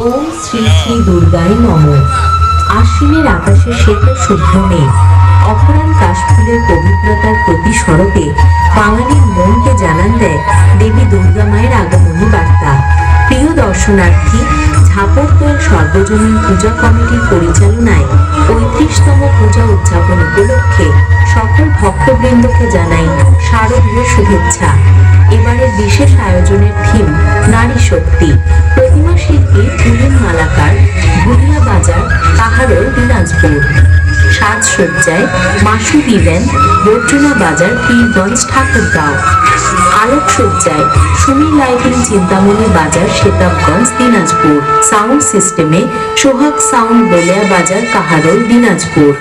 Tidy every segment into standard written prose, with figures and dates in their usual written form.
ওম শ্রী শ্রী দুর্গায় নমঃ। আশ্বিনের আকাশে শ্বেত শুভ্র মেঘ অপরাণ কাশফুলের পবিত্রতার প্রতিস্বরূপে বাঙালির মনকে জানান দেয় দেবী দুর্গা মায়ের আগমনী বার্তা। প্রিয় দর্শনার্থী, ঝাপড়দোল সর্বজনীন পূজা কমিটির পরিচালনায় ৩৫তম পূজা উদযাপন উপলক্ষে সকল ভক্তবৃন্দকে জানাই শারদীয় শুভেচ্ছা। এবারের বিশেষ আয়োজনের থিম নারী শক্তি। প্রতিমা শিল্পী পুলিন মালাকার, ভুলিয়া বাজার, কাহারোল, দিনাজপুর। সাজসজ্জায় মাসুদ ইভেন্ট, বর্জনা বাজার, পীরগঞ্জ, ঠাকুরগাঁও। আলোকসজ্জায় সুমি লাইটিং, চিন্তামণি বাজার, সেতাবগঞ্জ, দিনাজপুর। সাউন্ড সিস্টেমে সোহাগ সাউন্ড, বলিয়া বাজার, কাহারোল, দিনাজপুর।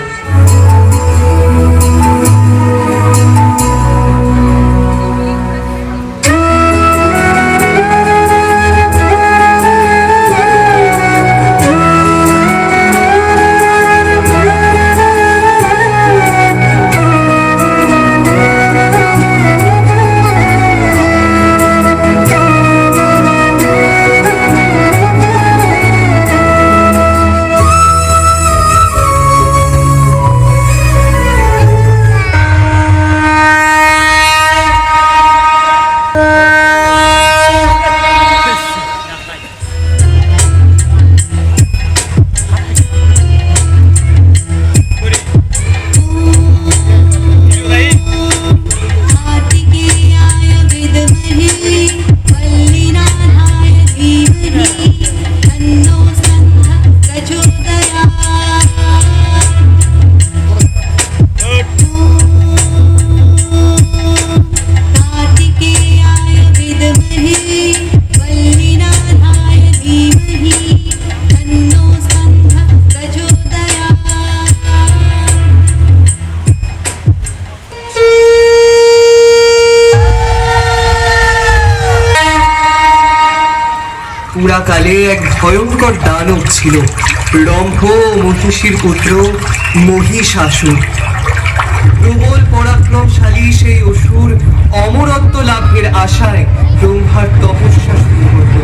পুরাকালে এক ভয়ঙ্কর দানব ছিল, রম্ভ ও মহিষীর পুত্র মহিষাসুর। প্রবল পরাক্রমশালী সেই অসুর অমরত্ব লাভের আশায় ব্রহ্মার তপস্যা শুরু করল।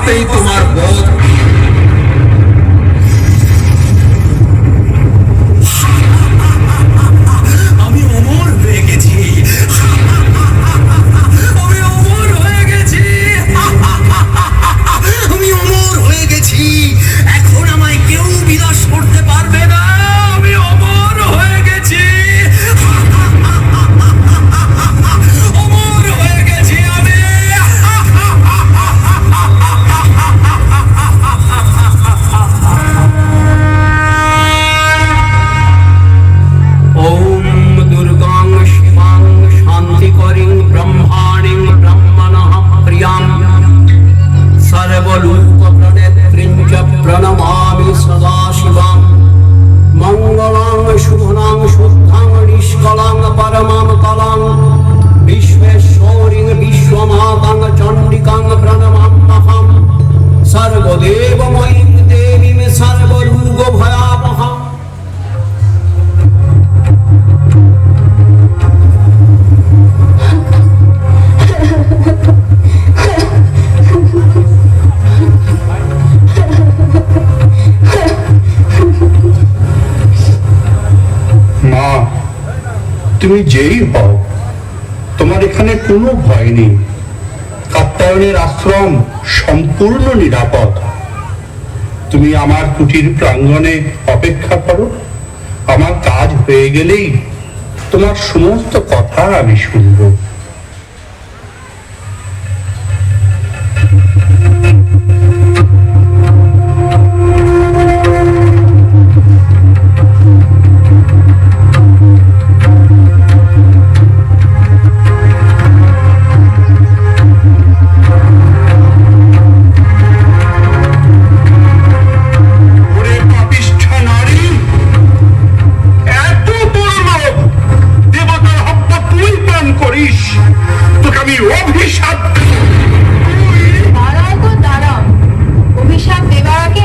আসতেই তোমার বোধ। আমি অমর হয়ে গেছি, আমি অমর হয়ে গেছি, আমি অমর হয়ে গেছি। এখন আমায় কেউ বিনাশ করতে পারবে না। আমি অমর হয়ে গেছি, অমর হয়ে গেছি আমি। ওম দুর্গাং শিবাং শান্তিকরিং ব্রহ্মাণিং ব্রহ্মণঃ প্রিয়াং সর্বলোকপ্রণেত্রীং চ প্রণমামি সদা শিবাং। মঙ্গলাং শুভনাং শুদ্ধাং নিষ্কলাং পরমাং কলাং বিশ্বেশ্বরীং বিশ্বমাতাং চণ্ডিকাং প্রণমাম্যহং। সর্বদেবময়ীং দেবীং সর্বরোগভয়াপহাং। মা, তুমি যেই হও, তোমার এখানে কোনো ভয় নেই। কাত্যায়নের আশ্রম সম্পূর্ণ নিরাপদ। তুমি আমার কুটির প্রাঙ্গণে অপেক্ষা করো। আমার কাজ হয়ে গেলেই তোমার সমস্ত কথা আমি শুনবো। ওরে পাপিষ্ঠ নারী, এত বড় লোভ! দেবতার হত্যা তুই পান করিস? তোকে আমি অভিশাপ দেব। দাঁড়াও গো দাঁড়াও, অভিশাপ দেবার আগে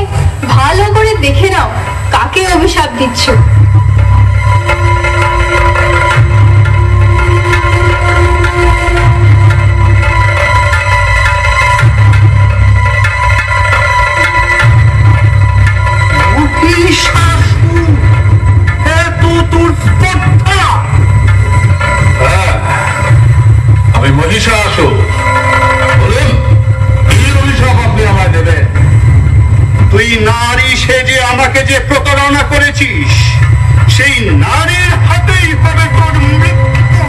ভালো করে দেখে নাও কাকে অভিশাপ দিচ্ছ। মহিষাসুর, এত তোর স্পর্ধা! আমি মহিষাসুর। বলুন, কি অভিশাপ আপনি আমায় দেবেন? তুই নারী সেজে আমাকে যে প্রতারণা করেছিস, সেই নারীর হাতেই হবে তোর মৃত্যু।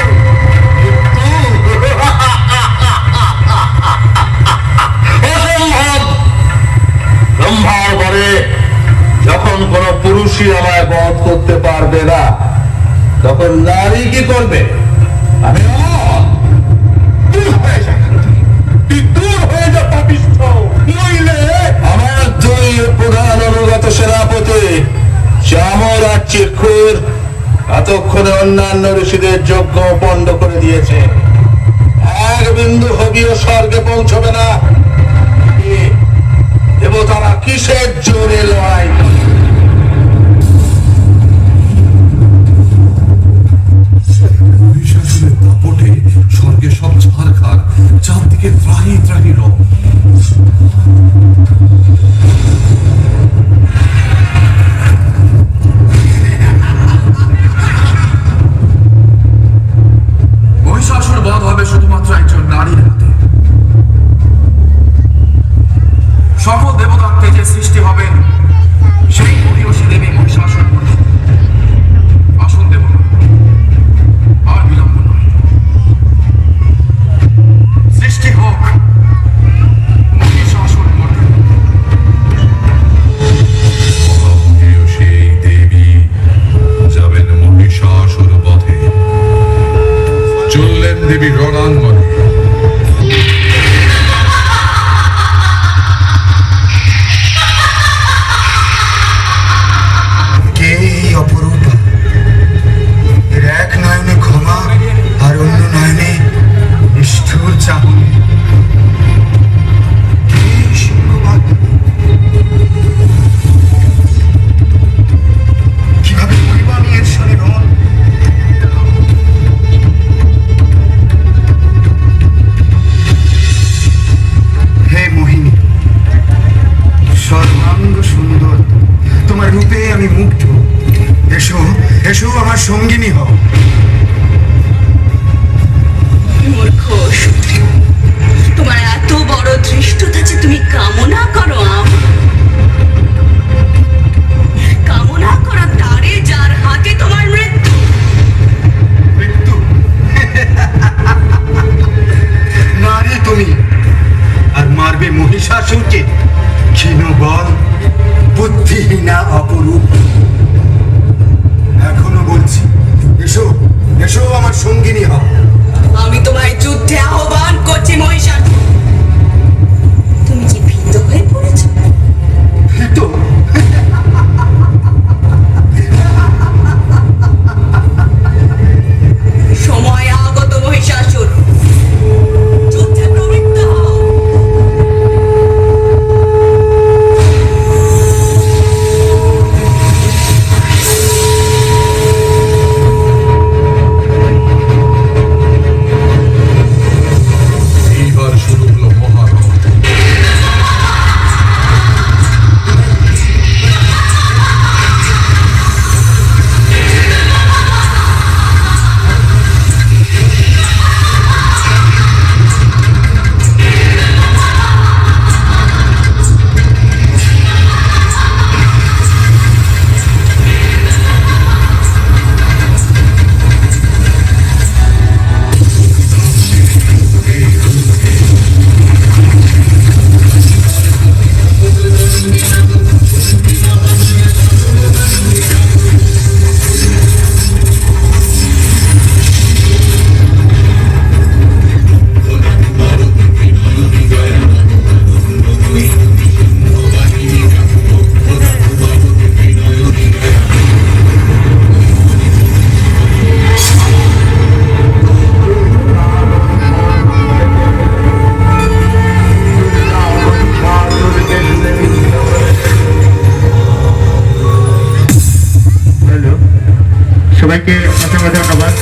অসম্ভব! ব্রহ্মার ঘরে যখন কোন পুরুষই আমায় বধ করতে পারবে না, তখন নারী কি করবে? আমি অমর। দূর হয়ে যা এখান থেকে। তুই দূর হয়ে যা পাপিষ্ঠ, নইলে আমার দুই প্রধান অনুগত সেনাপতি চামর আর চিক্ষুর এতক্ষণে অন্যান্য ঋষিদের যজ্ঞ পণ্ড করে দিয়েছে। এক বিন্দু হবিও স্বর্গে পৌঁছবে না। দেবতারা কিসের জোরে লড়াই করে? মহিষাসুরের দাপটে স্বর্গে সব ছারখার, চারদিকে ত্রাহি ত্রাহি রব। মহিষাসুর বধ হবে শুধুমাত্র একজন নারীর হাতে। সকল দেবতার তেজে সৃষ্টি হবেন সেই মহিষী দেবী মহিষাসুর মহিষী। আসুন দেবতা, আর বিলম্ব নয়, সৃষ্টি হোক মহিষাসুর মর্দিনী। মহামহিয় সেই দেবী যাবেন মহিষাসুর বধে। চললেন দেবী রণাঙ্গনে। মহিষাসুরকে ক্ষীণবল বুদ্ধিহীনা অপরূপ। এখনো বলছি, এসো এসো আমার সঙ্গিনী হও। আমি তোমায় যুদ্ধে আহ্বান করছি মহিষাসুর। তুমি কি ভীত হয়ে পড়েছ? তো সময় আগত মহিষাসুর, যুদ্ধে প্রবৃত্ত হও। এইবার শুরু হলো মহারণ। সবাইকে মাঝে মাঝে ধন্যবাদ।